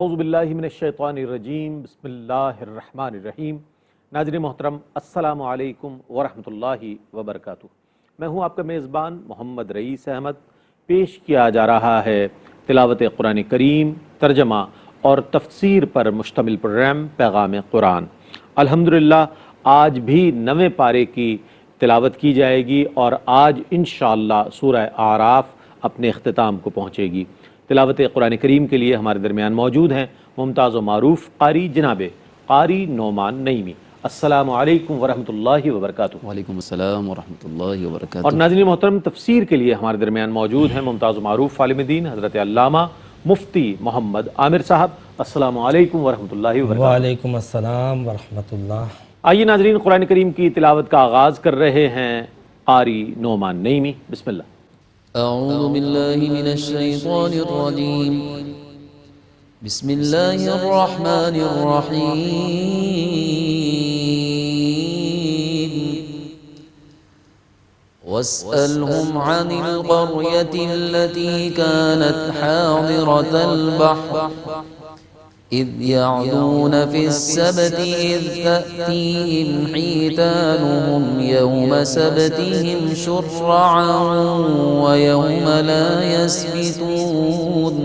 اعوذ باللہ من الشیطان الرجیم بسم اللہ الرحمن الرحیم۔ ناظرین محترم السلام علیکم ورحمۃ اللہ وبرکاتہ۔ میں ہوں آپ کا میزبان محمد رئیس احمد۔ پیش کیا جا رہا ہے تلاوت قرآن کریم، ترجمہ اور تفسیر پر مشتمل پروگرام پیغام قرآن۔ الحمدللہ آج بھی 9ویں پارے کی تلاوت کی جائے گی اور آج انشاءاللہ سورہ اعراف اپنے اختتام کو پہنچے گی۔ تلاوت قرآن کریم کے لیے ہمارے درمیان موجود ہیں ممتاز و معروف قاری جناب قاری نعمان نعیمی۔ السلام علیکم ورحمۃ اللہ وبرکاتہ۔ وعلیکم السلام ورحمۃ اللہ وبرکاتہ۔ اور ناظرین محترم تفسیر کے لیے ہمارے درمیان موجود ہیں ممتاز و معروف عالم دین حضرت علامہ مفتی محمد عامر صاحب۔ السلام علیکم ورحمۃ اللہ وبرکاتہ۔ وعلیکم السلام ورحمۃ اللہ۔ آئیے ناظرین قرآن کریم کی تلاوت کا آغاز کر رہے ہیں قاری نعمان نعیمی۔ بسم اللہ۔ اعوذ باللہ من الشیطان الرجیم، بسم اللہ الرحمن الرحیم۔ واسألهم عن القرية التي كانت حاضرة البحر إذ يعدون في السبت إذ تأتيهم حيتانهم يوم سبتهم شرعا ويوم لا يسبتون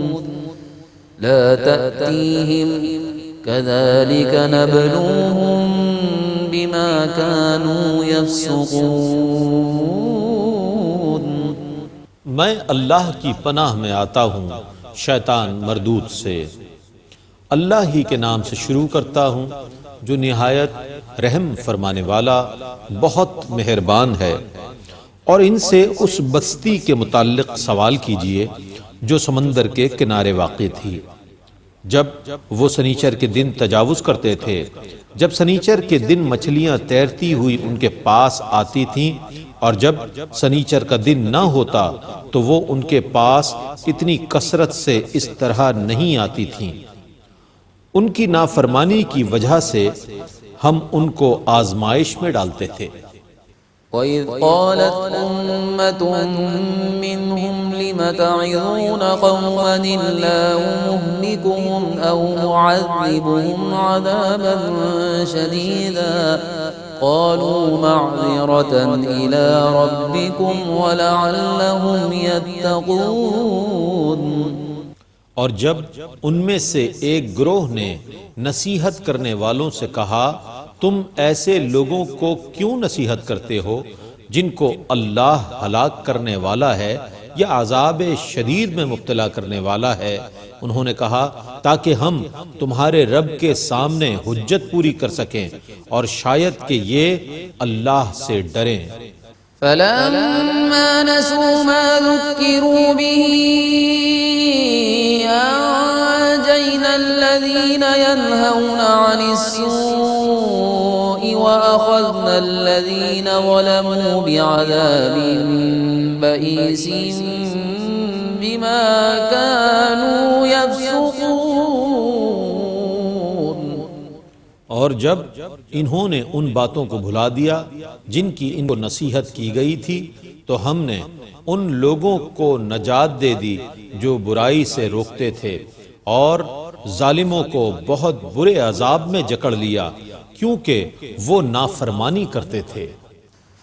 لا تأتيهم كذلك نبلوهم بما كانوا يفسقون۔ میں اللہ کی پناہ میں آتا ہوں شیطان مردود سے۔ اللہ ہی کے نام سے شروع کرتا ہوں جو نہایت رحم فرمانے والا بہت مہربان ہے۔ اور ان سے اس بستی کے متعلق سوال کیجئے جو سمندر کے کنارے واقع تھی، جب وہ سنیچر کے دن تجاوز کرتے تھے، جب سنیچر کے دن مچھلیاں تیرتی ہوئی ان کے پاس آتی تھیں، اور جب سنیچر کا دن نہ ہوتا تو وہ ان کے پاس اتنی کثرت سے اس طرح نہیں آتی تھیں۔ ان کی نافرمانی کی وجہ سے ہم ان کو آزمائش میں ڈالتے تھے۔ وَإِذْ قَالَتْ أُمَّةٌ مِّنْهُمْ لِمَ تَعِظُونَ قَوْمًا اللَّهُ مُهْلِكُهُمْ أَوْ مُعَذِّبُهُمْ عَذَابًا شَدِيدًا قَالُوا مَعْذِرَةً إِلَىٰ رَبِّكُمْ وَلَعَلَّهُمْ يَتَّقُونَ۔ اور جب ان میں سے ایک گروہ نے نصیحت کرنے والوں سے کہا تم ایسے لوگوں کو کیوں نصیحت کرتے ہو جن کو اللہ ہلاک کرنے والا ہے یا عذاب شدید میں مبتلا کرنے والا ہے، انہوں نے کہا تاکہ ہم تمہارے رب کے سامنے حجت پوری کر سکیں اور شاید کہ یہ اللہ سے ڈریں۔ فَلَمَّا نَسُوا مَا ذُكِّرُوا بِهِ أَنجَيْنَا الَّذِينَ يَنْهَوْنَ عَنِ السُّوءِ وَأَخَذْنَا الَّذِينَ ظَلَمُوا بِعَذَابٍ بَئِيسٍ بِمَا كَانُوا يَفْسُقُونَ۔ اور جب انہوں نے ان باتوں کو بھلا دیا جن کی ان کو نصیحت کی گئی تھی تو ہم نے ان لوگوں کو نجات دے دی جو برائی سے روکتے تھے، اور ظالموں کو بہت برے عذاب میں جکڑ لیا کیونکہ وہ نافرمانی کرتے تھے۔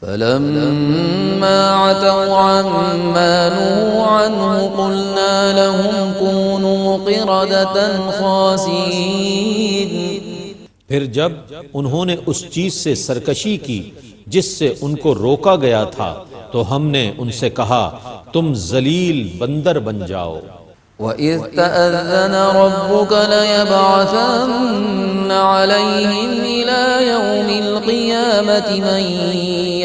فَلَمَّا عَتَوْا عَمَّا نُهُوا عَنْهُ قُلْنَا لَهُمْ كُونُوا قِرَدَةً خَاسِئِينَ۔ پھر جب انہوں نے اس چیز سے سرکشی کی جس سے ان کو روکا گیا تھا تو ہم نے ان سے کہا تم ذلیل بندر بن جاؤ۔ وَإِذْ تَأَذَّنَ رَبُّكَ لَيَبْعَثَنَّ عَلَيْهِمْ إِلَى يَوْمِ الْقِيَامَةِ مَن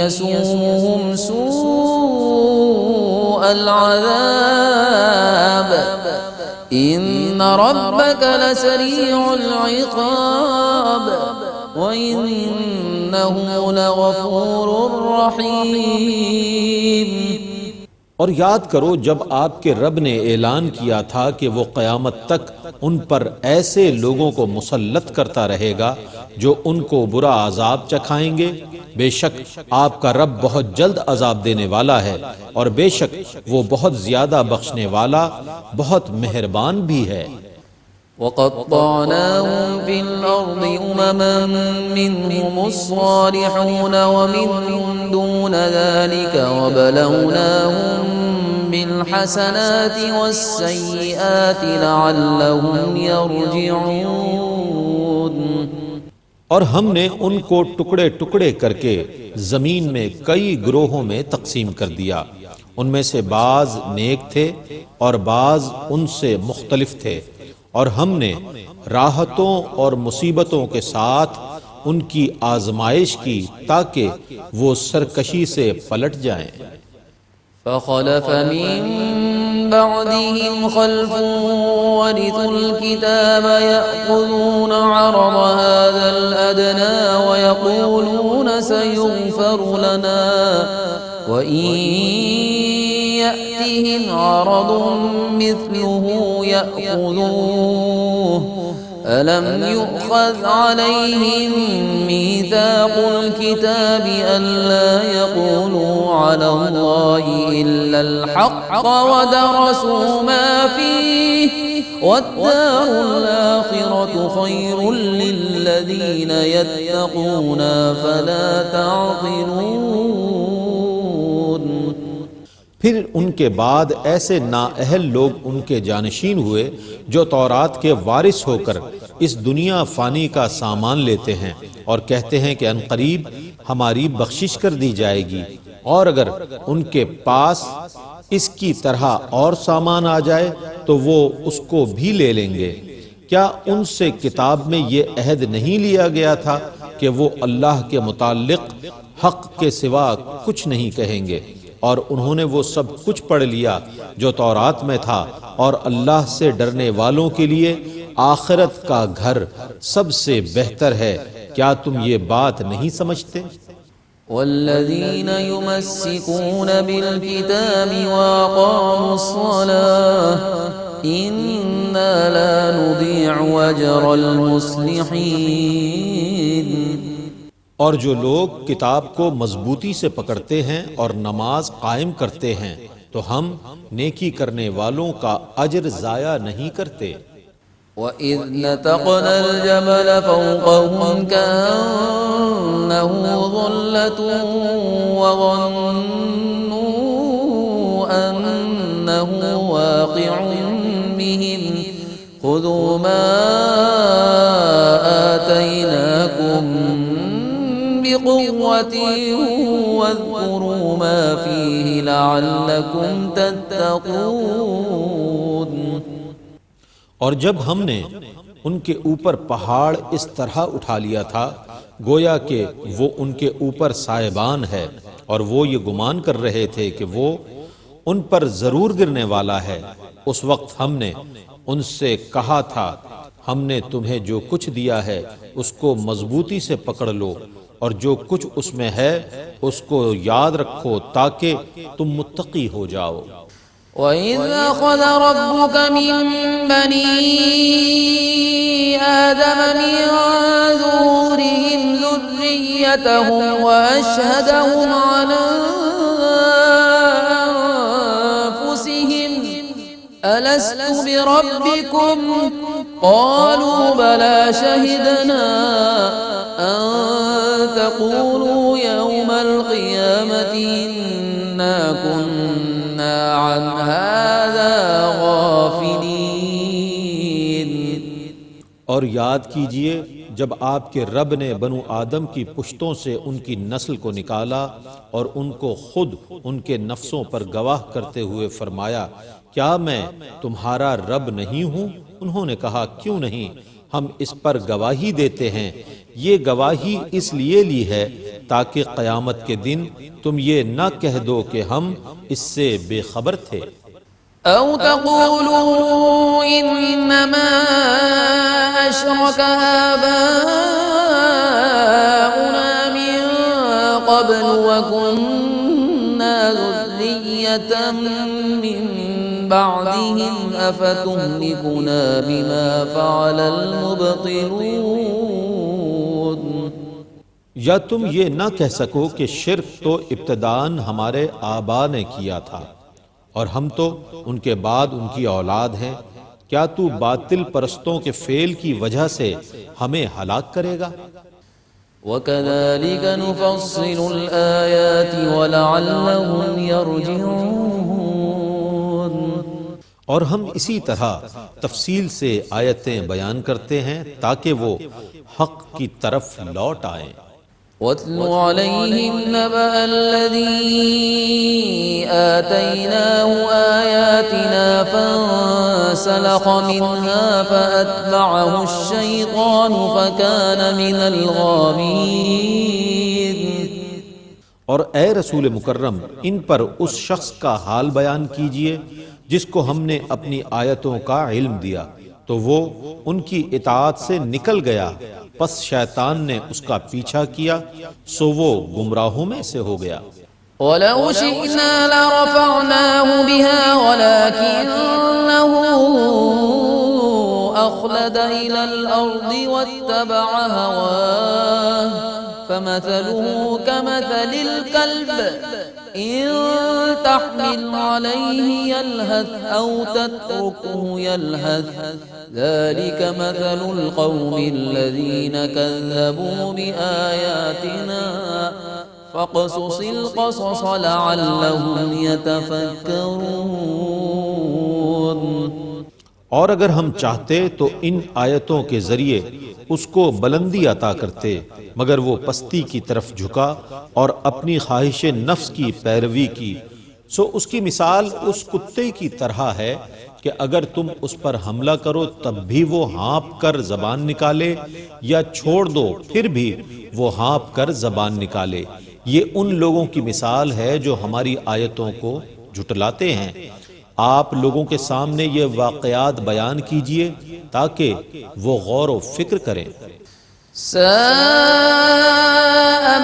يَسُومُهُمْ سُوءَ الْعَذَابِ إِنَّ رَبَّكَ لَسَرِيعُ الْعِقَابِ وَإِنَّهُ لَغَفُورٌ رَّحِيمٌ۔ اور یاد کرو جب آپ کے رب نے اعلان کیا تھا کہ وہ قیامت تک ان پر ایسے لوگوں کو مسلط کرتا رہے گا جو ان کو برا عذاب چکھائیں گے۔ بے شک آپ کا رب بہت جلد عذاب دینے والا ہے اور بے شک وہ بہت زیادہ بخشنے والا بہت مہربان بھی ہے۔ وقطعناهم في الأرض أمما منهم الصالحون ومنهم دون ذلك وبلوناهم بالحسنات والسيئات لعلهم يرجعون۔ اور ہم نے ان کو ٹکڑے ٹکڑے کر کے زمین میں کئی گروہوں میں تقسیم کر دیا، ان میں سے بعض نیک تھے اور بعض ان سے مختلف تھے، اور ہم نے راحتوں اور مصیبتوں کے ساتھ ان کی آزمائش کی تاکہ وہ سرکشی سے پلٹ جائیں۔ فخلف من بعدهم خلف ورثوا الكتاب يأخذون عرض هذا الأدنى ويقولون سيغفر لنا وإن يأتهم عرض مثله يأخذوه ألم يؤخذ عليهم ميثاق الكتاب ألا يقولوا على الله إلا الحق ودرسوا ما فيه والدار الآخرة خير للذين يتقون فلا تعقلون۔ پھر ان کے بعد ایسے نااہل لوگ ان کے جانشین ہوئے جو تورات کے وارث ہو کر اس دنیا فانی کا سامان لیتے ہیں اور کہتے ہیں کہ عنقریب ہماری بخشش کر دی جائے گی، اور اگر ان کے پاس اس کی طرح اور سامان آ جائے تو وہ اس کو بھی لے لیں گے۔ کیا ان سے کتاب میں یہ عہد نہیں لیا گیا تھا کہ وہ اللہ کے متعلق حق کے سوا کچھ نہیں کہیں گے؟ اور انہوں نے وہ سب کچھ پڑھ لیا جو تورات میں تھا، اور اللہ سے ڈرنے والوں کے لیے آخرت کا گھر سب سے بہتر ہے۔ کیا تم یہ بات نہیں سمجھتے؟ والذين يمسكون بالكتاب وأقاموا الصلاة إنا لا نضيع أجر المصلحين۔ اور جو لوگ کتاب کو مضبوطی سے پکڑتے ہیں اور نماز قائم کرتے ہیں تو ہم نیکی کرنے والوں کا اجر ضائع نہیں کرتے۔ وَإِذْ نَتَقْنَا الْجَبَلَ فَوْقَهُمْ كَأَنَّهُ ظُلَّةٌ وَظَنُّوا أَنَّهُ وَاقِعٌ بِهِمْ خُذُوا مَا آتَيْنَاكُمْ بِقُوَّةٍ وَاذْكُرُوا مَا فِيهِ لَعَلَّكُمْ تَتَّقُونَ۔ اور جب ہم نے ان کے اوپر پہاڑ اس طرح اٹھا لیا تھا گویا کہ وہ ان کے اوپر سائبان ہے، اور وہ یہ گمان کر رہے تھے کہ وہ ان پر ضرور گرنے والا ہے، اس وقت ہم نے ان سے کہا تھا ہم نے تمہیں جو کچھ دیا ہے اس کو مضبوطی سے پکڑ لو، اور جو کچھ اس میں ہے اس کو یاد رکھو تاکہ تم متقی ہو جاؤ۔ وَإِذْ أَخَذَ رَبُّكَ مِن بَنِي آدَمَ مِن ظُهُورِهِمْ ذُرِّيَّتَهُمْ وَأَشْهَدَهُمْ عَلَىٰ أَنفُسِهِمْ أَلَسْتُ بِرَبِّكُمْ قَالُوا بَلَىٰ شَهِدْنَا أَن تَقُولُوا يَوْمَ الْقِيَامَةِ إِنَّا كُنَّا عَنْ هَٰذَا غَافِلِينَ۔ اور یاد کیجئے جب آپ کے رب نے بنو آدم کی پشتوں سے ان کی نسل کو نکالا اور ان کو خود ان کے نفسوں پر گواہ کرتے ہوئے فرمایا کیا میں تمہارا رب نہیں ہوں؟ انہوں نے کہا کیوں نہیں، ہم اس پر گواہی دیتے ہیں۔ یہ گواہی اس لیے لی ہے تاکہ قیامت کے دن تم یہ نہ کہہ دو کہ ہم اس سے بے خبر تھے۔ أو تقولوا إنما أشرك آباؤنا من قبل وكنا ذرية من بعدهم أفتهلكنا بما فعل المبطلون۔ یا تم یہ نہ کہہ سکو کہ شرک تو ابتداً ہمارے آبا نے کیا تھا اور ہم تو ان کے بعد ان کی اولاد ہیں، کیا تو باطل پرستوں کے فعل کی وجہ سے ہمیں ہلاک کرے گا؟ وَكَذَلِكَ نُفَصِّلُ الْآيَاتِ وَلَعَلَّهُمْ يَرْجِعُونَ، اور ہم اسی طرح تفصیل سے آیتیں بیان کرتے ہیں تاکہ وہ حق کی طرف لوٹ آئیں۔ وَاتْلُ عَلَيْهِمْ نَبَأَ الَّذِي آتَيْنَاهُ آيَاتِنَا فَانسَلَخَ مِنْهَا فَأَتْبَعَهُ الشَّيْطَانُ فَكَانَ مِنَ الْغَاوِينَ۔ اور اے رسول مکرم، ان پر اس شخص کا حال بیان کیجئے جس کو ہم نے اپنی آیتوں کا علم دیا تو وہ ان کی اطاعت سے نکل گیا، پس شیطان نے اس کا پیچھا کیا سو وہ گمراہوں میں سے ہو گیا۔ وَلَوْ شِئْنَا لَرَفَعْنَاهُ بِهَا وَلَكِنَّهُ أَخْلَدَ إِلَى الْأَرْضِ وَاتَّبَعَ هَوَاهُ فَمَثَلُهُ كَمَثَلِ الْكَلْبِ إِن تَحْمِلْ عَلَيْهِ يَلْهَثْ أَوْ تَتْرُكْهُ يَلْهَث ذَلِكَ مَثَلُ الْقَوْمِ الَّذِينَ كَذَّبُوا بِآيَاتِنَا فَاقْصُصِ الْقَصَصَ لَعَلَّهُمْ يَتَفَكَّرُونَ۔ اور اگر ہم چاہتے تو ان آیتوں کے ذریعے اس کو بلندی عطا کرتے، مگر وہ پستی کی طرف جھکا اور اپنی خواہش نفس کی پیروی کی، سو اس کی مثال اس کتے کی طرح ہے کہ اگر تم اس پر حملہ کرو تب بھی وہ ہانپ کر زبان نکالے، یا چھوڑ دو پھر بھی وہ ہانپ کر زبان نکالے۔ یہ ان لوگوں کی مثال ہے جو ہماری آیتوں کو جھٹلاتے ہیں۔ آپ لوگوں کے سامنے یہ واقعات بیان کیجئے تاکہ وہ غور و فکر کریں۔ سَاءَ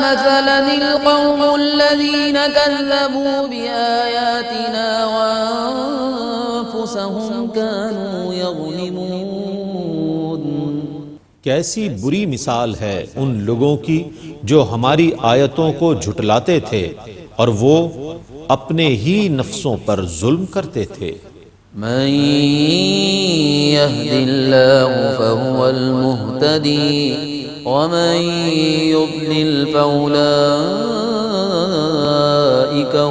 مَثَلًا الْقَوْمُ الَّذِينَ كَذَّبُوا بِآيَاتِنَا وَأَنفُسَهُمْ كَانُوا يَظْلِمُونَ۔ کیسی بری مثال ہے ان لوگوں کی جو ہماری آیتوں کو جھٹلاتے تھے اور وہ اپنے ہی نفسوں پر ظلم کرتے تھے۔ مَن يَهْدِ اللَّهُ فَهُوَ الْمُهْتَدِي وَمَن يُضْلِلْ فَأُولَٰئِكَ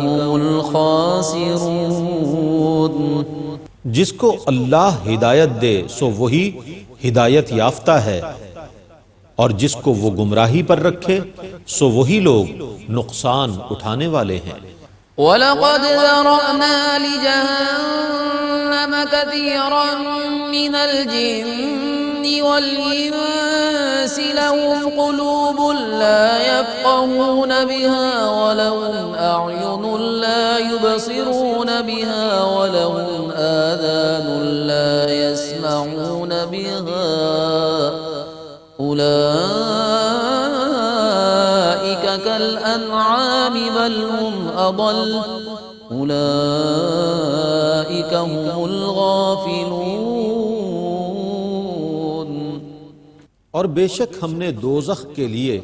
هُمُ الْخَاسِرُونَ۔ جس کو اللہ ہدایت دے سو وہی ہدایت یافتہ ہے، اور جس کو وہ گمراہی پر رکھے سو وہی لوگ نقصان اٹھانے والے ہیں۔ وَلَقَدْ ذَرَأْنَا لِجَهَنَّمَ كَثِيرًا مِّنَ الْجِنِّ وَالْإِنسِ لَهُمْ قُلُوبٌ لَّا يَفْقَهُونَ بِهَا وَلَهُمْ أَعْيُنٌ لَّا يُبْصِرُونَ بِهَا وَلَهُمْ آذَانٌ لَّا يَسْمَعُونَ بِهَا أُولَٰئِكَ كَالْأَنْعَامِ بَلْ هُمْ أَضَلُّ أُولَٰئِكَ هُمُ الْغَافِلُونَ۔ اور بے شک ہم نے دوزخ کے لیے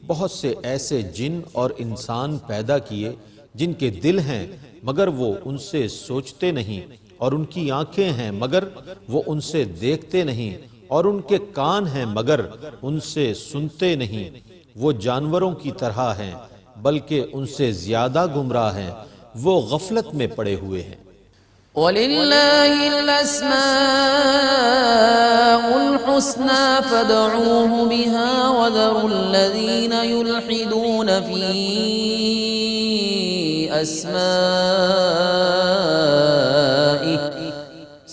بہت سے ایسے جن اور انسان پیدا کیے جن کے دل ہیں مگر وہ ان سے سوچتے نہیں، اور ان کی آنکھیں ہیں مگر وہ ان سے دیکھتے نہیں، اور ان کے کان ہیں مگر ان سے سنتے نہیں۔ وہ جانوروں کی طرح ہیں بلکہ ان سے زیادہ گمراہ ہیں، وہ غفلت میں پڑے ہوئے ہیں۔ وَلِلَّهِ الْأَسْمَاءُ الْحُسْنَى فَادْعُوهُ بِهَا وَذَرُوا الَّذِينَ يُلْحِدُونَ فِي أَسْمَائِهِ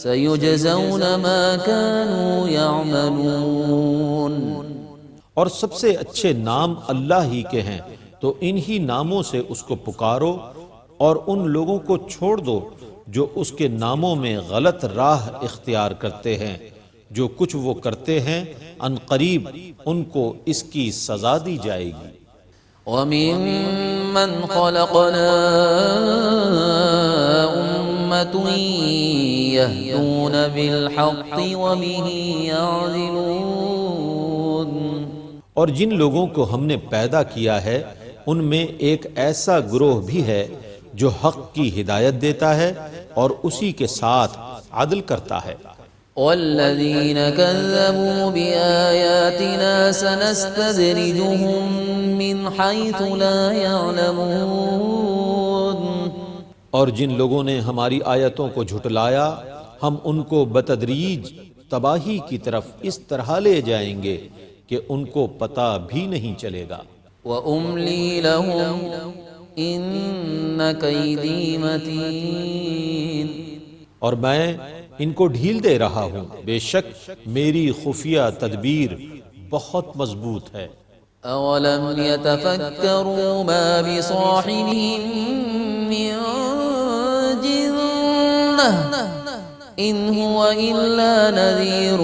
سَيُجْزَوْنَ مَا كَانُوا يَعْمَلُونَ۔ اور سب سے اچھے نام اللہ ہی کے ہیں، تو انہی ناموں سے اس کو پکارو، اور ان لوگوں کو چھوڑ دو جو اس کے ناموں میں غلط راہ اختیار کرتے ہیں۔ جو کچھ وہ کرتے ہیں ان قریب ان کو اس کی سزا دی جائے گی۔ وَمِمَّنْ خَلَقْنَا أُمَّةٌ يَهْدُونَ بِالْحَقِّ وَبِهِ يَعْدِلُونَ۔ اور جن لوگوں کو ہم نے پیدا کیا ہے ان میں ایک ایسا گروہ بھی ہے جو حق کی ہدایت دیتا ہے اور اسی کے ساتھ عدل کرتا ہے۔ والذين كذبوا بآياتنا سنستدرجهم من حيث لا يعلمون. اور جن لوگوں نے ہماری آیتوں کو جھٹلایا ہم ان کو بتدریج تباہی کی طرف اس طرح لے جائیں گے کہ ان کو پتہ بھی نہیں چلے گا. وَأُمْلِي لَهُمْ إِنَّ كَيْدِي مَتِينٌ. اور میں ان کو ڈھیل دے رہا ہوں، بے شک میری خفیہ تدبیر بہت مضبوط ہے. أَوَلَمْ يَتَفَكَّرُوا مَا بِصَاحِبِهِم مِّن جِنَّةٍ إِنْ هُوَ إِلَّا نَذِيرٌ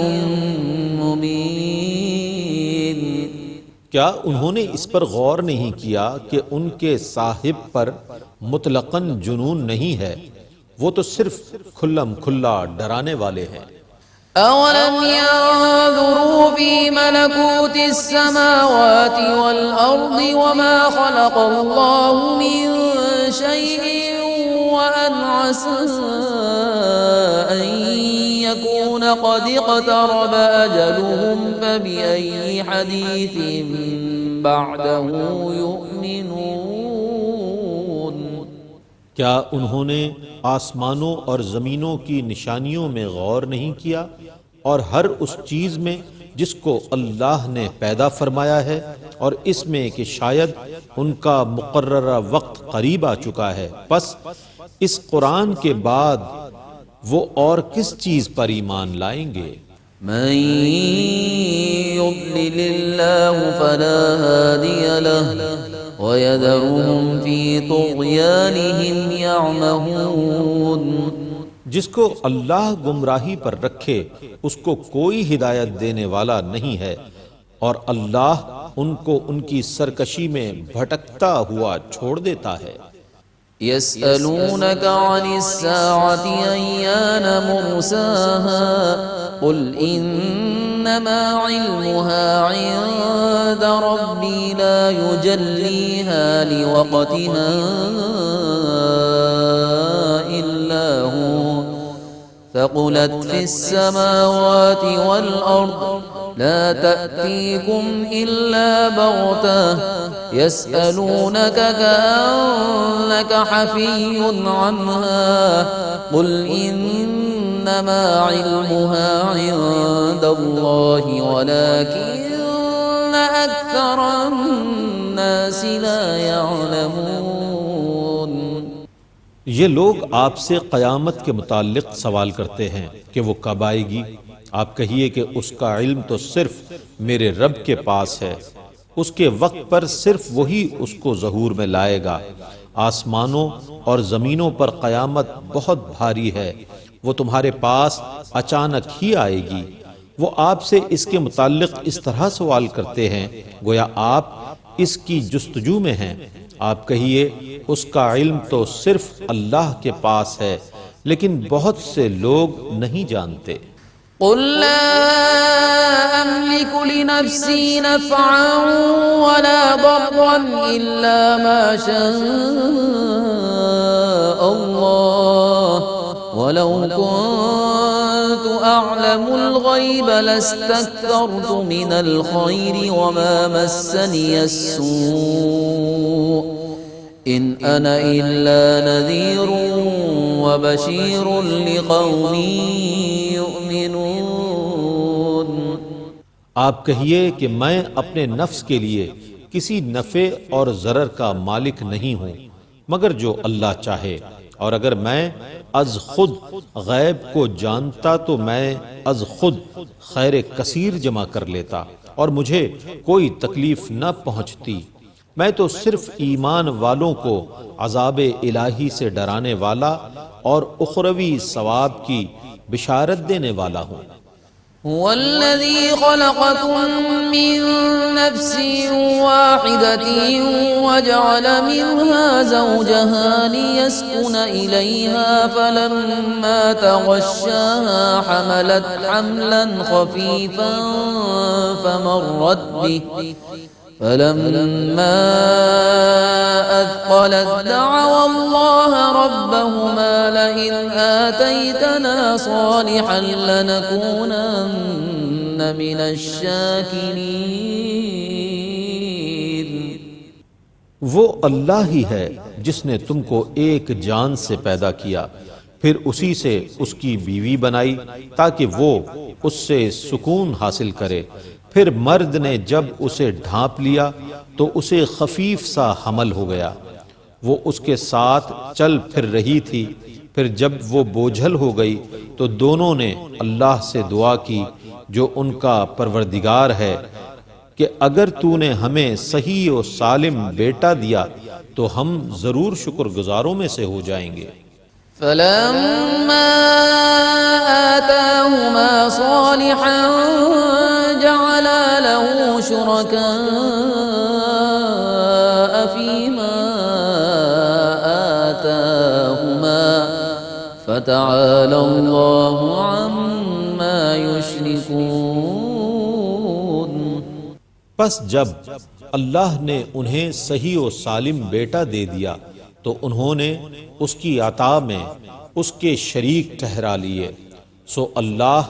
مُّبِينٌ. کیا انہوں نے اس پر غور نہیں کیا کہ ان کے صاحب پر مطلقاً جنون نہیں ہے، وہ تو صرف کھلم کھلا ڈرانے والے ہیں. أَوَلَمْ يَنظُرُوا فِي مَلَكُوتِ السَّمَاوَاتِ وَالْأَرْضِ وَمَا خَلَقَ اللَّهُ مِن شَيْءٍ وَأَنْ عَسَىٰ أَن يَكُونَ قَدِ اقْتَرَبَ أَجَلُهُمْ فَبِأَيِّ حَدِيثٍ بَعْدَهُ يُؤْمِنُونَ. کیا انہوں نے آسمانوں اور زمینوں کی نشانیوں میں غور نہیں کیا اور ہر اس چیز میں جس کو اللہ نے پیدا فرمایا ہے اور اس میں کہ شاید ان کا مقررہ وقت قریب آ چکا ہے، پس اس قرآن کے بعد وہ اور کس چیز پر ایمان لائیں گے؟ من يضلل الله فلا هادي له ويذرهم في طغيانهم يعمهون. جس کو اللہ گمراہی پر رکھے اس کو کوئی ہدایت دینے والا نہیں ہے، اور اللہ ان کو ان کی سرکشی میں بھٹکتا ہوا چھوڑ دیتا ہے. يسألونك عن الساعة أيان مرساها قل إنما علمها عند ربي لا يجليها لوقتها إلا هو ثقلت في السماوات والأرض لا تأتيكم إلا بغتة يسألونك كأنك حفي عنها قل إنما علمها عند الله ولكن أكثر الناس لا يعلمون. یہ لوگ آپ سے قیامت کے متعلق سوال کرتے ہیں کہ وہ کب آئے گی. آپ کہیے کہ اس کا علم تو صرف میرے رب کے پاس ہے، اس کے وقت پر صرف وہی اس کو ظہور میں لائے گا. آسمانوں اور زمینوں پر قیامت بہت بھاری ہے، وہ تمہارے پاس اچانک ہی آئے گی. وہ آپ سے اس کے متعلق اس طرح سوال کرتے ہیں گویا آپ اس کی جستجو میں ہیں. آپ کہیے اس کا علم تو صرف اللہ کے پاس ہے، لیکن بہت سے لوگ نہیں جانتے. قل لا أملك لنفسي نفعا ولا ضرا إلا ما شاء الله ولو كنت أعلم الغيب لاستكثرت من الخير وما مسني السوء إن أنا إلا نذير وبشير لقوم يؤمنون. آپ کہیے کہ میں اپنے نفس کے لیے کسی نفع اور ضرر کا مالک نہیں ہوں مگر جو اللہ چاہے، اور اگر میں از خود غیب کو جانتا تو میں از خود خیر کثیر جمع کر لیتا اور مجھے کوئی تکلیف نہ پہنچتی. میں تو صرف ایمان والوں کو عذاب الہی سے ڈرانے والا اور اخروی ثواب کی بشارت دینے والا ہوں. هو الذي خلقكم من نفس واحدة وجعل منها زوجها ليسكن إليها فلما تغشاها حملت حملا خفيفا فلما أثقلت دعوا الله ربهما لئن آتيتنا صالحا لنكونن من الشاكرين. وہ اللہ ہی ہے جس نے تم کو ایک جان سے پیدا کیا، پھر اسی سے اس کی بیوی بنائی تاکہ وہ اس سے سکون حاصل کرے. پھر مرد نے جب اسے ڈھانپ لیا تو اسے خفیف سا حمل ہو گیا. وہ اس کے ساتھ چل پھر رہی تھی. پھر جب وہ بوجھل ہو گئی تو دونوں نے اللہ سے دعا کی جو ان کا پروردگار ہے کہ اگر تو نے ہمیں صحیح و سالم بیٹا دیا تو ہم ضرور شکر گزاروں میں سے ہو جائیں گے. فلما آتاهما صالحا جعل له شركاء فيما آتاهما فتعالى الله عما يشركون. پس جب اللہ نے انہیں صحیح و سالم بیٹا دے دیا تو انہوں نے اس کی عطا میں اس کے شریک ٹھہرا لیے. سو اللہ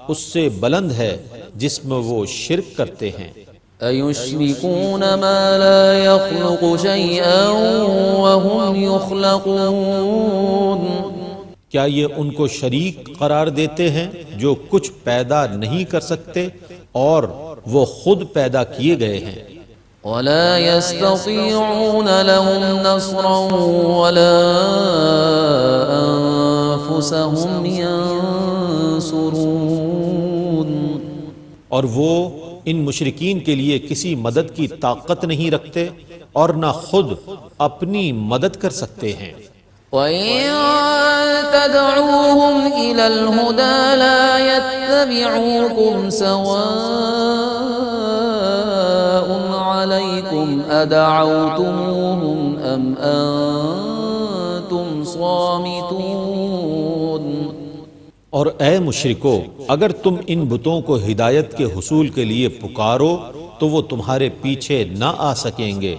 اس سے بلند ہے جس میں وہ شرک کرتے ہیں. أَيُشْرِكُونَ مَا لَا يَخْلُقُ شَيْئًا وَهُمْ يُخْلَقُونَ. کیا یہ ان کو شریک قرار دیتے ہیں جو کچھ پیدا نہیں کر سکتے اور وہ خود پیدا کیے گئے ہیں. وَلَا يَسْتَطِيعُونَ لَهُمْ نَصْرًا وَلَا أَنفُسَهُمْ يَنصُرُونَ. اور وہ ان مشرکین کے لیے کسی مدد کی طاقت نہیں رکھتے اور نہ خود اپنی مدد کر سکتے ہیں. وَإِن تَدْعُوهُمْ إِلَى الْهُدَى لَا يَتَّبِعُوكُمْ سَوَاءٌ عَلَيْكُمْ أَدَعَوْتُمُوهُمْ أَمْ أَنْتُمْ صَامِتُونَ. اور اے مشرکو، اگر تم ان بتوں کو ہدایت کے حصول کے لیے پکارو تو وہ تمہارے پیچھے نہ آ سکیں گے.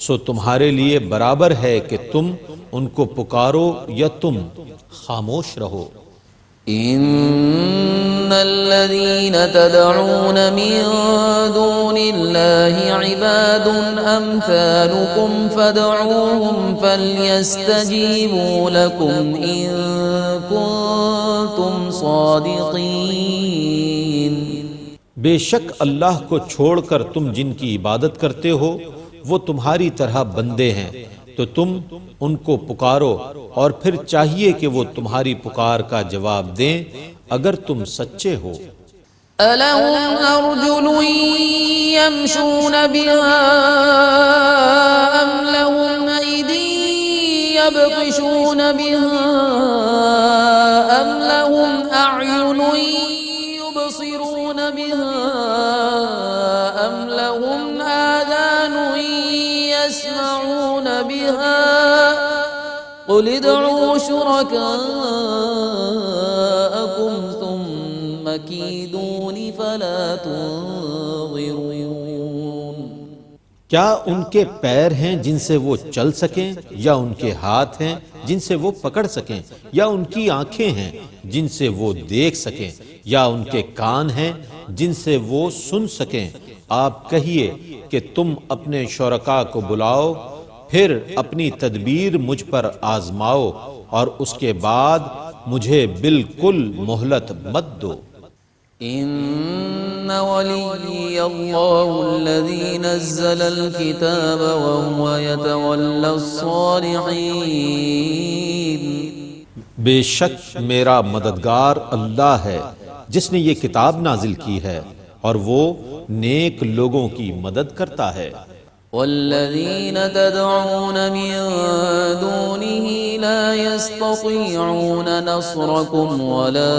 سو تمہارے لیے برابر ہے کہ تم ان کو پکارو یا تم خاموش رہو. إن الذين تدعون من دون الله عباد أمثالكم فادعوهم فليستجيبوا لكم إن كنتم صادقين. بے شک اللہ کو چھوڑ کر تم جن کی عبادت کرتے ہو وہ تمہاری طرح بندے ہیں، تو تم ان کو پکارو اور پھر چاہیے کہ وہ تمہاری پکار کا جواب دیں اگر تم سچے ہو. أَلَهُمْ أَرْجُلٌ يَمْشُونَ بِهَا أَمْ لَهُمْ أَيْدٍ يَبْطِشُونَ بِهَا أَمْ لَهُمْ أَعْيُنٌ يُبْصِرُونَ بِهَا أَمْ لَهُمْ آذَانٌ يَسْمَعُونَ بِهَا قُلِ ادْعُوا شُرَكَاءَكُمْ ثُمَّ كِيدُونِ فَلَا تُنظِرُونَ. کیا ان کے پیر ہیں جن سے وہ چل سکیں، یا ان کے ہاتھ ہیں جن سے وہ پکڑ سکیں، یا ان کی آنکھیں ہیں جن سے وہ دیکھ سکیں، یا ان کے کان ہیں جن سے وہ سن سکیں؟ آپ کہیے کہ تم اپنے شرکاء کو بلاؤ، پھر اپنی تدبیر مجھ پر آزماؤ اور اس کے بعد مجھے بالکل مہلت مت دو. إن ولي الله الذي نزل الكتاب وهو يتولى الصالحين. بے شک میرا مددگار اللہ ہے جس نے یہ کتاب نازل کی ہے اور وہ نیک لوگوں کی مدد کرتا ہے. والذين تدعون من دونه لا يستطيعون نصركم ولا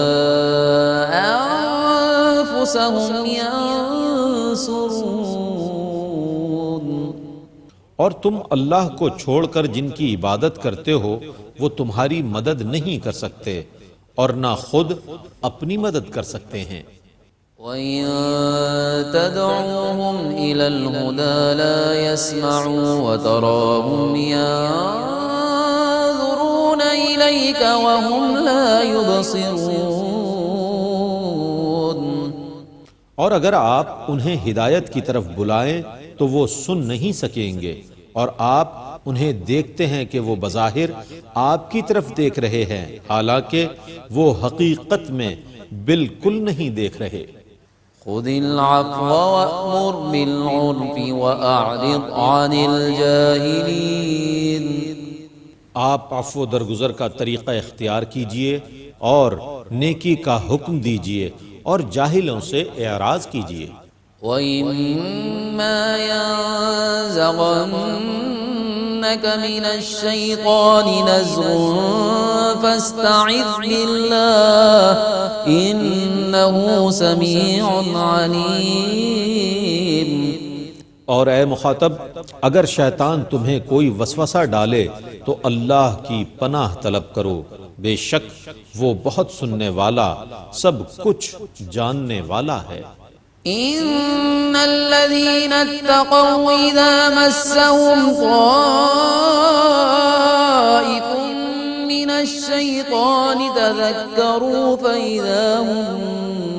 أنفسهم ينصرون. اور تم اللہ کو چھوڑ کر جن کی عبادت کرتے ہو وہ تمہاری مدد نہیں کر سکتے اور نہ خود اپنی مدد کر سکتے ہیں. وَإِن تدعوهم إلى الهدى لا يسمعوا وتراهم ينظرون إليك وهم لا يبصرون. اور اگر آپ انہیں ہدایت کی طرف بلائیں تو وہ سن نہیں سکیں گے، اور آپ انہیں دیکھتے ہیں کہ وہ بظاہر آپ کی طرف دیکھ رہے ہیں، حالانکہ وہ حقیقت میں بالکل نہیں دیکھ رہے. خذ العفو وأمر بالعرف وأعرض عن الجاهلين. آپ عفو درگزر کا طریقہ اختیار کیجئے اور نیکی کا حکم دیجئے اور جاہلوں سے اعراض کیجئے. وَإِمَّا يَنزَغَنَّكَ مِنَ الشَّيْطَانِ نَزْغٌ فَاسْتَعِذْ بِاللَّهِ إِنَّهُ سَمِيعٌ عَلِيمٌ. اور اے مخاطب، اگر شیطان تمہیں کوئی وسوسہ ڈالے تو اللہ کی پناہ طلب کرو، بے شک وہ بہت سننے والا، سب کچھ جاننے والا ہے. إن الذين اتقوا إذا مسهم طائف من الشيطان تذكروا فإذا هم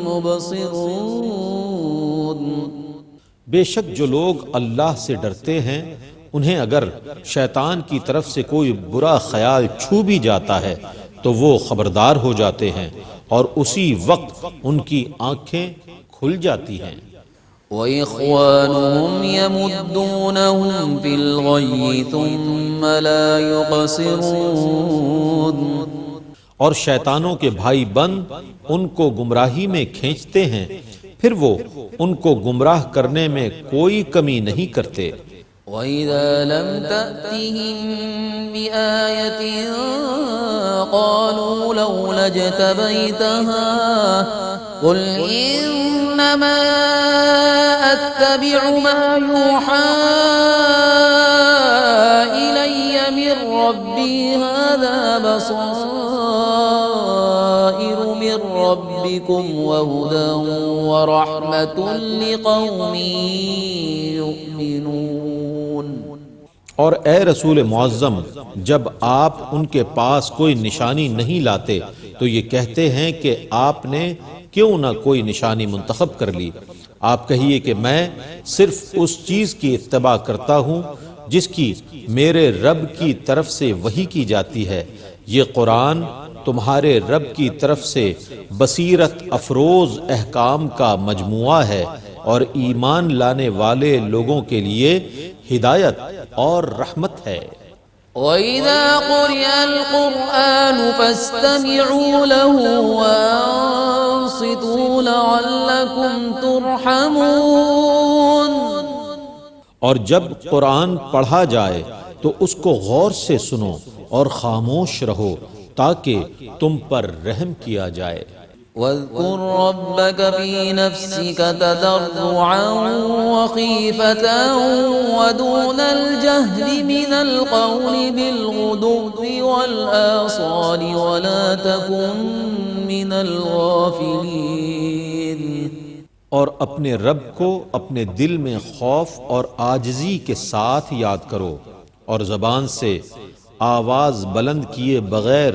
مبصرون. بے شک جو لوگ اللہ سے ڈرتے ہیں انہیں اگر شیطان کی طرف سے کوئی برا خیال چھو بھی جاتا ہے تو وہ خبردار ہو جاتے ہیں اور اسی وقت ان کی آنکھیں کھل جاتی ہیں. وَإِخْوَانُهُمْ يَمُدُّونَهُمْ فِي الْغَيِّ ثُمَّ لَا يُقْصِرُونَ. اور شیطانوں کے بھائی بند ان کو گمراہی میں کھینچتے ہیں، پھر وہ ان کو گمراہ کرنے میں کوئی کمی نہیں کرتے. وَإِذَا لَمْ تَأْتِهِمْ بِآيَةٍ قَالُوا لَوْلَا اجْتَبَيْتَهَا قُلْ إِنَّمَا أَتَّبِعُ مَا يُوحَى إِلَيَّ مِنْ رَبِّي هَذَا بَصَائِرُ مِنْ رَبِّكُمْ وَهُدًى وَرَحْمَةٌ لِقَوْمٍ يُؤْمِنُونَ. اور اے رسول معظم، جب آپ ان کے پاس کوئی نشانی نہیں لاتے تو یہ کہتے ہیں کہ آپ نے کیوں نہ کوئی نشانی منتخب کر لی. آپ کہیے کہ میں صرف اس چیز کی اتباع کرتا ہوں جس کی میرے رب کی طرف سے وحی کی جاتی ہے. یہ قرآن تمہارے رب کی طرف سے بصیرت افروز احکام کا مجموعہ ہے اور ایمان لانے والے لوگوں کے لیے ہدایت اور رحمت ہے. وَإِذَا قُرِئَ الْقُرْآنُ فَاسْتَمِعُوا لَهُ وَأَنصِتُوا لَعَلَّكُمْ تُرْحَمُونَ. اور جب قرآن پڑھا جائے تو اس کو غور سے سنو اور خاموش رہو تاکہ تم پر رحم کیا جائے. وَاذْكُرْ رَبَّكَ فِي نَفْسِكَ تَضَرُّعًا وَخِيفَةً وَدُونَ الْجَهْرِ مِنَ الْقَوْلِ بِالْغُدُوِّ وَالْآصَالِ وَلَا تَكُن مِّنَ الْغَافِلِينَ. اور اپنے رب کو اپنے دل میں خوف اور عاجزی کے ساتھ یاد کرو اور زبان سے آواز بلند کیے بغیر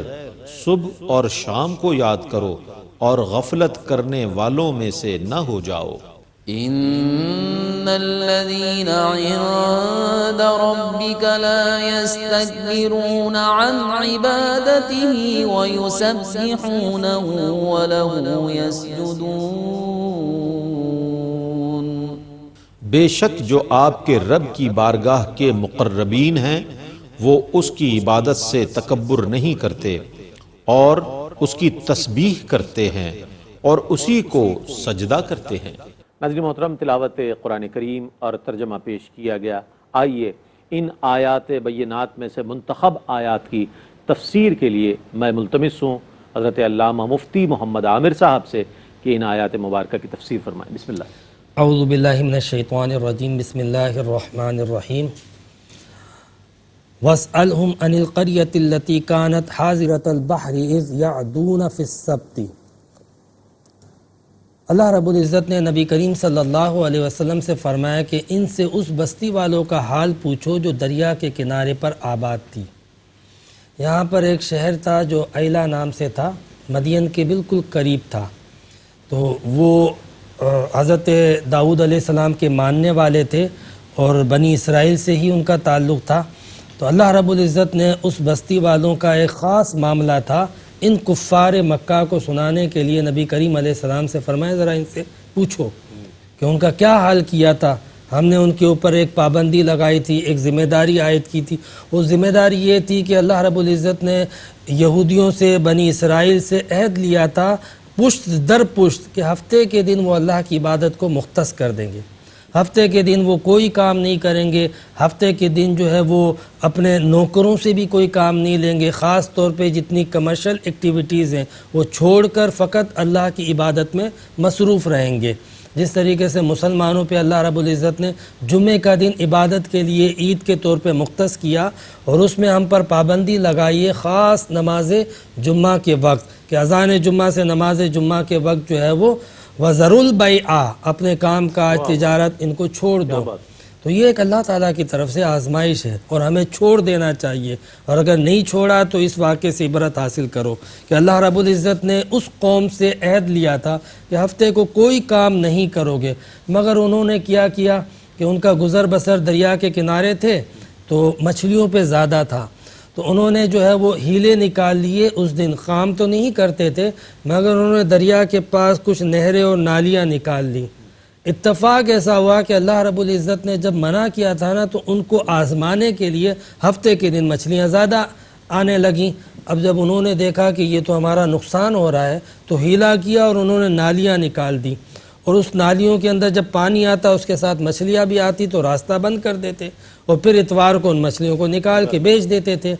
صبح اور شام کو یاد کرو اور غفلت کرنے والوں میں سے نہ ہو جاؤ. إن الذين عند ربك لا يستكبرون عن عبادته ويسبحونه وله يسجدون. بے شک جو آپ کے رب کی بارگاہ کے مقربین ہیں وہ اس کی عبادت سے تکبر نہیں کرتے اور اس کی تسبیح کرتے ہیں اور اسی کو سجدہ کرتے ہیں. ناظرین محترم، تلاوت قرآن کریم اور ترجمہ پیش کیا گیا. آئیے ان آیات بینات میں سے منتخب آیات کی تفسیر کے لیے میں ملتمس ہوں حضرت علامہ مفتی محمد عامر صاحب سے کہ ان آیات مبارکہ کی تفسیر فرمائیں. بسم اللہ. اعوذ باللہ من الشیطان الرجیم، بسم اللہ الرحمن الرحیم. وَاسْأَلْهُمْ عَنِ الْقَرْيَةِ الَّتِي كَانَتْ حَاضِرَةَ الْبَحْرِ إِذْ يَعْدُونَ فِي السَّبْتِ. اللہ رب العزت نے نبی کریم صلی اللہ علیہ وسلم سے فرمایا کہ ان سے اس بستی والوں کا حال پوچھو جو دریا کے کنارے پر آباد تھی۔ یہاں پر ایک شہر تھا جو ایلا نام سے تھا، مدین کے بالکل قریب تھا۔ تو وہ حضرت داؤد علیہ السلام کے ماننے والے تھے اور بنی اسرائیل سے ہی ان کا تعلق تھا۔ تو اللہ رب العزت نے اس بستی والوں کا ایک خاص معاملہ تھا ان کفار مکہ کو سنانے کے لیے نبی کریم علیہ السلام سے فرمایا ذرا ان سے پوچھو کہ ان کا کیا حال کیا تھا۔ ہم نے ان کے اوپر ایک پابندی لگائی تھی، ایک ذمہ داری عائد کی تھی۔ وہ ذمہ داری یہ تھی کہ اللہ رب العزت نے یہودیوں سے، بنی اسرائیل سے عہد لیا تھا پشت در پشت کہ ہفتے کے دن وہ اللہ کی عبادت کو مختص کر دیں گے، ہفتے کے دن وہ کوئی کام نہیں کریں گے، ہفتے کے دن جو ہے وہ اپنے نوکروں سے بھی کوئی کام نہیں لیں گے، خاص طور پہ جتنی کمرشل ایکٹیویٹیز ہیں وہ چھوڑ کر فقط اللہ کی عبادت میں مصروف رہیں گے۔ جس طریقے سے مسلمانوں پہ اللہ رب العزت نے جمعے کا دن عبادت کے لیے عید کے طور پہ مختص کیا اور اس میں ہم پر پابندی لگائی ہے خاص نماز جمعہ کے وقت کہ اذان جمعہ سے نماز جمعہ کے وقت جو ہے وہ وَذَرُوا الْبَيْعَ اپنے کام کاج تجارت ان کو چھوڑ دو۔ تو یہ ایک اللہ تعالیٰ کی طرف سے آزمائش ہے اور ہمیں چھوڑ دینا چاہیے، اور اگر نہیں چھوڑا تو اس واقعے سے عبرت حاصل کرو کہ اللہ رب العزت نے اس قوم سے عہد لیا تھا کہ ہفتے کو کوئی کام نہیں کرو گے، مگر انہوں نے کیا کہ ان کا گزر بسر دریا کے کنارے تھے تو مچھلیوں پہ زیادہ تھا، تو انہوں نے جو ہے وہ ہیلے نکال لیے۔ اس دن کام تو نہیں کرتے تھے مگر انہوں نے دریا کے پاس کچھ نہریں اور نالیاں نکال لی۔ اتفاق ایسا ہوا کہ اللہ رب العزت نے جب منع کیا تھا نا تو ان کو آزمانے کے لیے ہفتے کے دن مچھلیاں زیادہ آنے لگیں۔ اب جب انہوں نے دیکھا کہ یہ تو ہمارا نقصان ہو رہا ہے تو ہیلا کیا اور انہوں نے نالیاں نکال دی، اور اس نالیوں کے اندر جب پانی آتا اس کے ساتھ مچھلیاں بھی آتی تو راستہ بند کر دیتے اور پھر اتوار کو ان مچھلیوں کو نکال کے بیچ دیتے تھے۔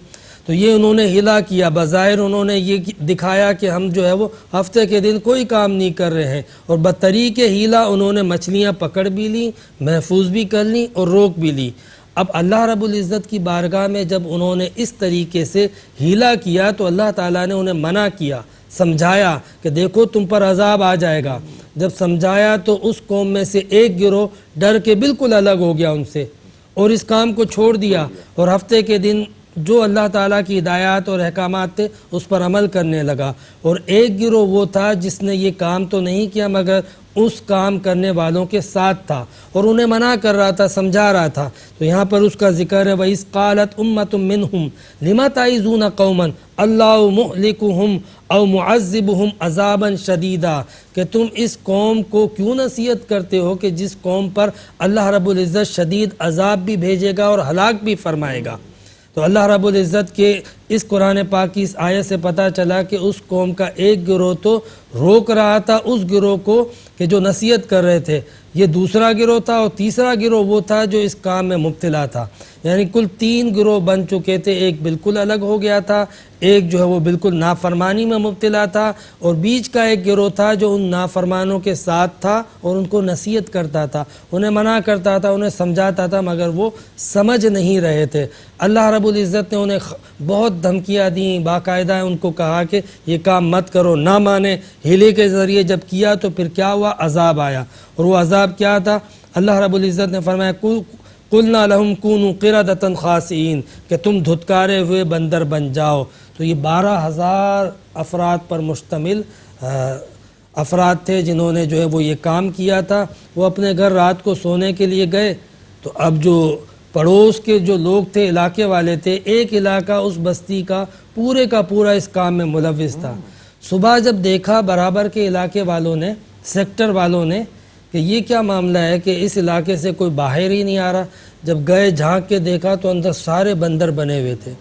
تو یہ انہوں نے ہلا کیا، بظاہر انہوں نے یہ دکھایا کہ ہم جو ہے وہ ہفتے کے دن کوئی کام نہیں کر رہے ہیں، اور بطریق ہیلا انہوں نے مچھلیاں پکڑ بھی لیں، محفوظ بھی کر لیں اور روک بھی لی۔ اب اللہ رب العزت کی بارگاہ میں جب انہوں نے اس طریقے سے ہیلا کیا تو اللہ تعالیٰ نے انہیں منع کیا، سمجھایا کہ دیکھو تم پر عذاب آ جائے گا۔ جب سمجھایا تو اس قوم میں سے ایک گروہ ڈر کے بالکل الگ ہو گیا ان سے اور اس کام کو چھوڑ دیا، اور ہفتے کے دن جو اللہ تعالیٰ کی ہدایات اور احکامات تھے اس پر عمل کرنے لگا، اور ایک گروہ وہ تھا جس نے یہ کام تو نہیں کیا مگر اس کام کرنے والوں کے ساتھ تھا اور انہیں منع کر رہا تھا، سمجھا رہا تھا۔ تو یہاں پر اس کا ذکر ہے وَإِذْ قَالَتْ أُمَّةٌ مِّنْهُمْ لِمَ تَعِظُونَ قَوْمًا اللَّهُ مُهْلِكُهُمْ أَوْ مُعَذِّبُهُمْ عَذَابًا شَدِيدًا کہ تم اس قوم کو کیوں نصیحت کرتے ہو کہ جس قوم پر اللہ رب العزت شدید عذاب بھی بھیجے گا اور ہلاک بھی فرمائے گا۔ تو اللہ رب العزت کے اس قرآن پاک کی اس آیت سے پتہ چلا کہ اس قوم کا ایک گروہ تو روک رہا تھا اس گروہ کو کہ جو نصیحت کر رہے تھے، یہ دوسرا گروہ تھا، اور تیسرا گروہ وہ تھا جو اس کام میں مبتلا تھا، یعنی کل 3 گروہ بن چکے تھے۔ ایک بالکل الگ ہو گیا تھا، ایک جو ہے وہ بالکل نافرمانی میں مبتلا تھا، اور بیچ کا ایک گروہ تھا جو ان نافرمانوں کے ساتھ تھا اور ان کو نصیحت کرتا تھا، انہیں منع کرتا تھا، انہیں سمجھاتا تھا مگر وہ سمجھ نہیں رہے تھے۔ اللہ رب العزت نے انہیں بہت دھمکیاں دیں، باقاعدہ ان کو کہا کہ یہ کام مت کرو، نہ مانے، ہیلے کے ذریعے جب کیا تو پھر کیا ہوا، عذاب آیا۔ اور وہ عذاب کیا تھا؟ اللہ رب العزت نے فرمایا قُلْنَا لَهُمْ كُونُوا قِرَدَةً خَاسِئِينَ کہ تم دھتکارے ہوئے بندر بن جاؤ۔ تو یہ 12,000 افراد پر مشتمل افراد تھے جنہوں نے جو ہے وہ یہ کام کیا تھا۔ وہ اپنے گھر رات کو سونے کے لیے گئے تو اب جو پڑوس کے جو لوگ تھے، علاقے والے تھے، ایک علاقہ اس بستی کا پورا اس کام میں ملوث تھا۔ صبح جب دیکھا برابر کے علاقے والوں نے، سیکٹر والوں نے کہ یہ کیا معاملہ ہے کہ اس علاقے سے کوئی باہر ہی نہیں آ رہا، جب گئے جھانک کے دیکھا تو اندر سارے بندر بنے ہوئے تھے۔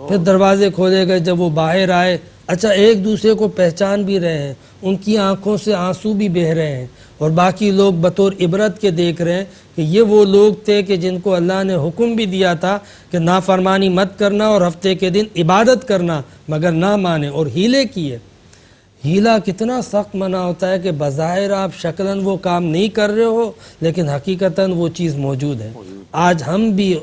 پھر دروازے کھولے گئے، جب وہ باہر آئے، اچھا ایک دوسرے کو پہچان بھی رہے ہیں، ان کی آنکھوں سے آنسو بھی بہہ رہے ہیں، اور باقی لوگ بطور عبرت کے دیکھ رہے ہیں کہ یہ وہ لوگ تھے کہ جن کو اللہ نے حکم بھی دیا تھا کہ نافرمانی مت کرنا اور ہفتے کے دن عبادت کرنا، مگر نہ مانے اور ہیلے کیے۔ ہیلا کتنا سخت منع ہوتا ہے کہ بظاہر آپ شکلاً وہ کام نہیں کر رہے ہو لیکن حقیقتاً وہ چیز موجود ہے۔ آج ہم بھی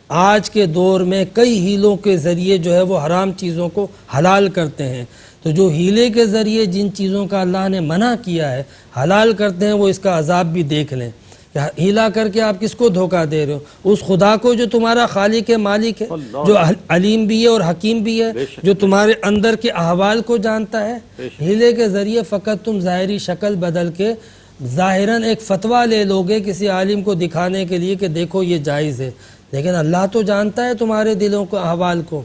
آج کے دور میں کئی ہیلوں کے ذریعے جو ہے وہ حرام چیزوں کو حلال کرتے ہیں۔ تو تو جو ہیلے کے ذریعے جن چیزوں کا اللہ نے منع کیا ہے حلال کرتے ہیں وہ اس کا عذاب بھی دیکھ لیں کہ ہیلا کر کے آپ کس کو دھوکہ دے رہے ہو؟ اس خدا کو جو تمہارا خالق ہے، مالک ہے، جو علیم بھی ہے اور حکیم بھی ہے، جو تمہارے اندر کے احوال کو جانتا ہے۔ ہیلے کے ذریعے فقط تم ظاہری شکل بدل کے ظاہراً ایک فتویٰ لے لوگے کسی عالم کو دکھانے کے لیے کہ دیکھو یہ جائز ہے، لیکن اللہ تو جانتا ہے تمہارے دلوں کو، احوال کو۔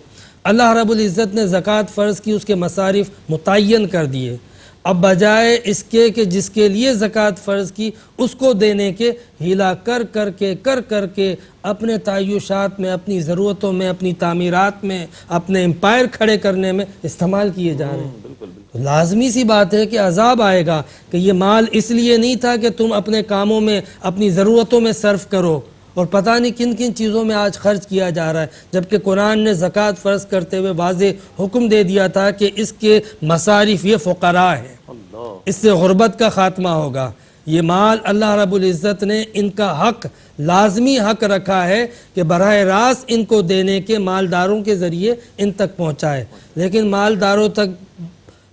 اللہ رب العزت نے زکوٰۃ فرض کی، اس کے مصارف متعین کر دیے۔ اب بجائے اس کے کہ جس کے لیے زکوٰۃ فرض کی اس کو دینے کے، ہیلا کر کر کے اپنے تعیشات میں، اپنی ضرورتوں میں، اپنی تعمیرات میں، اپنے امپائر کھڑے کرنے میں استعمال کیے جا رہے ہیں۔ لازمی سی بات ہے کہ عذاب آئے گا کہ یہ مال اس لیے نہیں تھا کہ تم اپنے کاموں میں، اپنی ضرورتوں میں صرف کرو، اور پتہ نہیں کن کن چیزوں میں آج خرچ کیا جا رہا ہے، جبکہ قرآن نے زکوٰۃ فرض کرتے ہوئے واضح حکم دے دیا تھا کہ اس کے مصارف یہ فقراء ہیں، اس سے غربت کا خاتمہ ہوگا۔ یہ مال اللہ رب العزت نے ان کا حق، لازمی حق رکھا ہے کہ براہ راست ان کو دینے کے، مالداروں کے ذریعے ان تک پہنچائے، لیکن مالداروں تک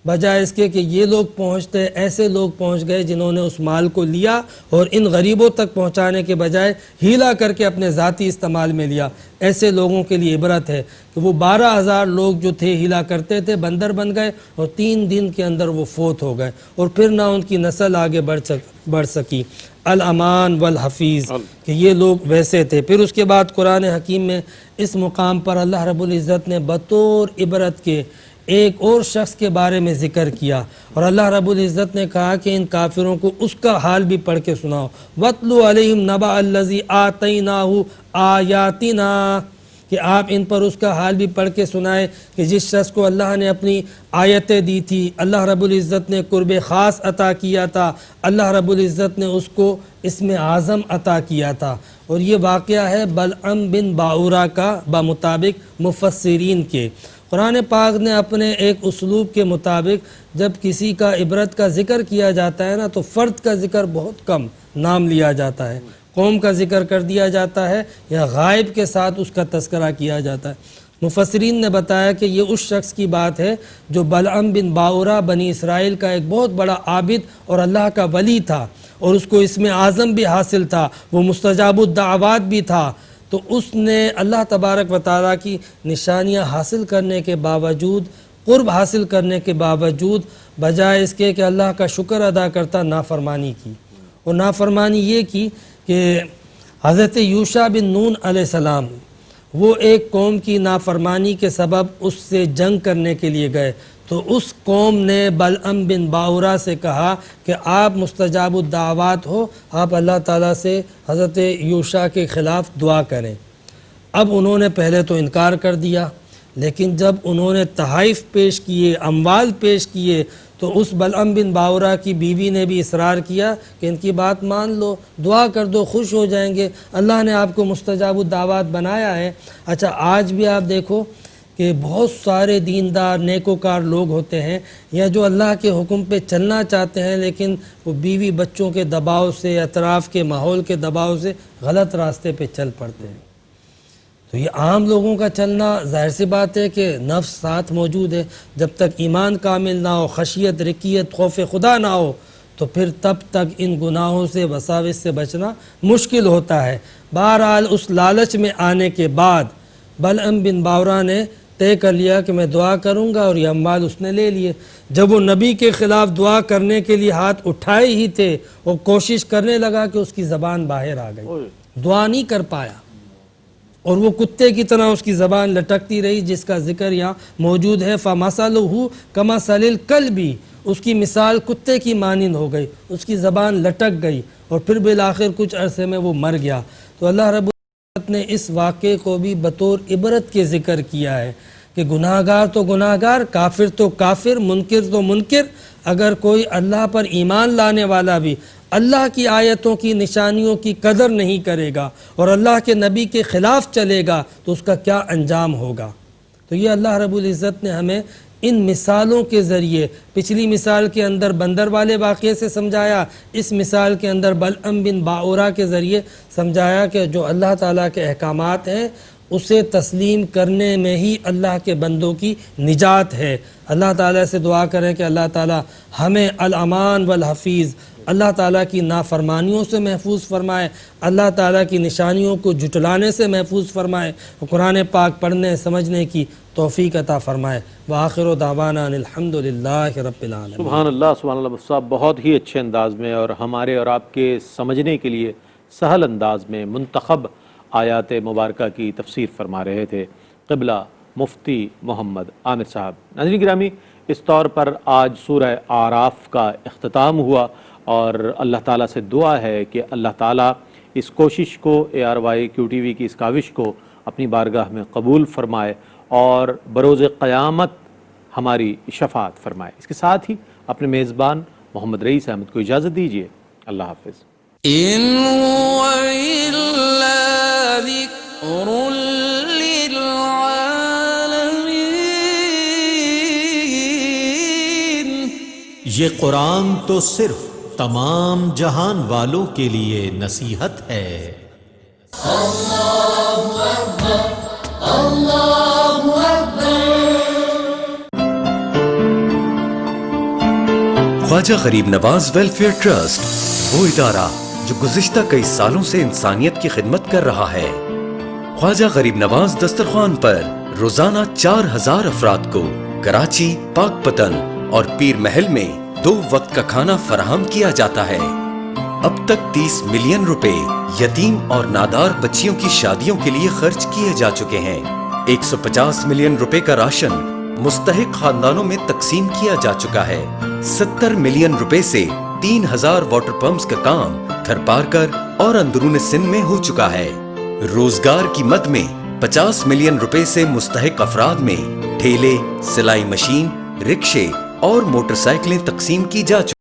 بجائے اس کے کہ یہ لوگ پہنچتے، ایسے لوگ پہنچ گئے جنہوں نے اس مال کو لیا اور ان غریبوں تک پہنچانے کے بجائے ہیلا کر کے اپنے ذاتی استعمال میں لیا۔ ایسے لوگوں کے لیے عبرت ہے کہ وہ 12,000 لوگ جو تھے ہیلا کرتے تھے بندر بن گئے اور 3 دن کے اندر وہ فوت ہو گئے، اور پھر نہ ان کی نسل آگے بڑھ سکی۔ الامان والحفیظ کہ یہ لوگ ویسے تھے۔ پھر اس کے بعد قرآن حکیم میں اس مقام پر اللہ رب العزت نے بطور عبرت کے ایک اور شخص کے بارے میں ذکر کیا، اور اللہ رب العزت نے کہا کہ ان کافروں کو اس کا حال بھی پڑھ کے سناؤ۔ وَاتْلُ عَلَيْهِمْ نَبَأَ الَّذِي آتَيْنَاهُ آيَاتِنَا، کہ آپ ان پر اس کا حال بھی پڑھ کے سنائے کہ جس شخص کو اللہ نے اپنی آیتیں دی تھی، اللہ رب العزت نے قرب خاص عطا کیا تھا، اللہ رب العزت نے اس کو اسم اعظم عطا کیا تھا۔ اور یہ واقعہ ہے بلعم بن باورا کا بمطابق مفسرین کے۔ قرآن پاک نے اپنے ایک اسلوب کے مطابق جب کسی کا عبرت کا ذکر کیا جاتا ہے نا تو فرد کا ذکر بہت کم، نام لیا جاتا ہے، قوم کا ذکر کر دیا جاتا ہے یا غائب کے ساتھ اس کا تذکرہ کیا جاتا ہے۔ مفسرین نے بتایا کہ یہ اس شخص کی بات ہے جو بلعم بن باورا بنی اسرائیل کا ایک بہت بڑا عابد اور اللہ کا ولی تھا، اور اس کو اسم اعظم بھی حاصل تھا، وہ مستجاب الدعوات بھی تھا۔ تو اس نے اللہ تبارک و تعالیٰ کی نشانیاں حاصل کرنے کے باوجود، قرب حاصل کرنے کے باوجود، بجائے اس کے کہ اللہ کا شکر ادا کرتا، نافرمانی کی۔ اور نافرمانی یہ کی کہ حضرت یوشع بن نون علیہ السلام وہ ایک قوم کی نافرمانی کے سبب اس سے جنگ کرنے کے لیے گئے، تو اس قوم نے بلعم بن باورا سے کہا کہ آپ مستجاب الدعوات ہو، آپ اللہ تعالیٰ سے حضرت یوشع کے خلاف دعا کریں۔ اب انہوں نے پہلے تو انکار کر دیا، لیکن جب انہوں نے تحائف پیش کیے، اموال پیش کیے، تو اس بلعم بن باورا کی بیوی نے بھی اصرار کیا کہ ان کی بات مان لو، دعا کر دو، خوش ہو جائیں گے، اللہ نے آپ کو مستجاب الدعوات بنایا ہے۔ اچھا آج بھی آپ دیکھو کہ بہت سارے دیندار نیکوکار لوگ ہوتے ہیں یا جو اللہ کے حکم پہ چلنا چاہتے ہیں، لیکن وہ بیوی بچوں کے دباؤ سے، اطراف کے ماحول کے دباؤ سے غلط راستے پہ چل پڑتے ہیں۔ تو یہ عام لوگوں کا چلنا، ظاہر سی بات ہے کہ نفس ساتھ موجود ہے، جب تک ایمان کامل نہ ہو، خشیت، رقیت، خوف خدا نہ ہو، تو پھر تب تک ان گناہوں سے، وساوس سے بچنا مشکل ہوتا ہے۔ بہرحال اس لالچ میں آنے کے بعد بلعم بن باورا نے طے کر لیا کہ میں دعا کروں گا، اور یہ اموال اس نے لے لیے۔ جب وہ نبی کے خلاف دعا کرنے کے لیے ہاتھ اٹھائے ہی تھے، وہ کوشش کرنے لگا کہ اس کی زبان باہر آ گئی، دعا نہیں کر پایا، اور وہ کتے کی طرح اس کی زبان لٹکتی رہی، جس کا ذکر یہاں موجود ہے۔ فَمَثَلُهُ كَمَثَلِ الْكَلْبِ، اس کی مثال کتے کی مانند ہو گئی، اس کی زبان لٹک گئی، اور پھر بالآخر کچھ عرصے میں وہ مر گیا۔ تو اللہ رب العزت نے اس واقعے کو بھی بطور عبرت کے ذکر کیا ہے کہ گناہ گار تو گناہ گار، کافر تو کافر، منکر تو منکر، اگر کوئی اللہ پر ایمان لانے والا بھی اللہ کی آیتوں کی نشانیوں کی قدر نہیں کرے گا اور اللہ کے نبی کے خلاف چلے گا تو اس کا کیا انجام ہوگا۔ تو یہ اللہ رب العزت نے ہمیں ان مثالوں کے ذریعے، پچھلی مثال کے اندر بندر والے واقعے سے سمجھایا، اس مثال کے اندر بلعم بن باورا کے ذریعے سمجھایا کہ جو اللہ تعالیٰ کے احکامات ہیں اسے تسلیم کرنے میں ہی اللہ کے بندوں کی نجات ہے۔ اللہ تعالیٰ سے دعا کریں کہ اللہ تعالیٰ ہمیں الامان والحفیظ، اللہ تعالیٰ کی نافرمانیوں سے محفوظ فرمائے، اللہ تعالیٰ کی نشانیوں کو جھٹلانے سے محفوظ فرمائے، قرآن پاک پڑھنے سمجھنے کی توفیق عطا فرمائے۔ وآخر دعوانا ان الحمدللہ رب العالمین۔ سبحان اللہ مفتی صاحب، بہت ہی اچھے انداز میں اور ہمارے اور آپ کے سمجھنے کے لیے سہل انداز میں منتخب آیات مبارکہ کی تفسیر فرما رہے تھے قبلہ مفتی محمد عامر صاحب۔ ناظرین گرامی، اس طور پر آج سورہ اعراف کا اختتام ہوا اور اللہ تعالیٰ سے دعا ہے کہ اللہ تعالیٰ اس کوشش کو، ARY-QTV کی اس کاوش کو اپنی بارگاہ میں قبول فرمائے اور بروز قیامت ہماری شفاعت فرمائے۔ اس کے ساتھ ہی اپنے میزبان محمد رئیس احمد کو اجازت دیجیے۔ اللہ حافظ۔ إن هو إلا ذكر للعالمين۔ یہ قرآن تو صرف تمام جہان والوں کے لیے نصیحت ہے۔ خواجہ غریب نواز ویلفیئر ٹرسٹ، وہ ادارہ جو گزشتہ کئی سالوں سے انسانیت کی خدمت کر رہا ہے۔ خواجہ غریب نواز دسترخوان پر روزانہ 4000 افراد کو کراچی، پاک پتن اور پیر محل میں 2 وقت کا کھانا فراہم کیا جاتا ہے۔ اب تک 30 ملین روپے یتیم اور نادار بچیوں کی شادیوں کے لیے خرچ کیے جا چکے ہیں۔ 150 ملین روپے کا راشن مستحق خاندانوں میں تقسیم کیا جا چکا ہے۔ 70 ملین روپے سے 3000 واٹر پمپس کا کام تھر پارکر اور اندرون سندھ میں ہو چکا ہے۔ روزگار کی مد میں 50 ملین روپے سے مستحق افراد میں ٹھیلے، سلائی مشین، رکشے اور موٹر سائیکلیں تقسیم کی جا چکی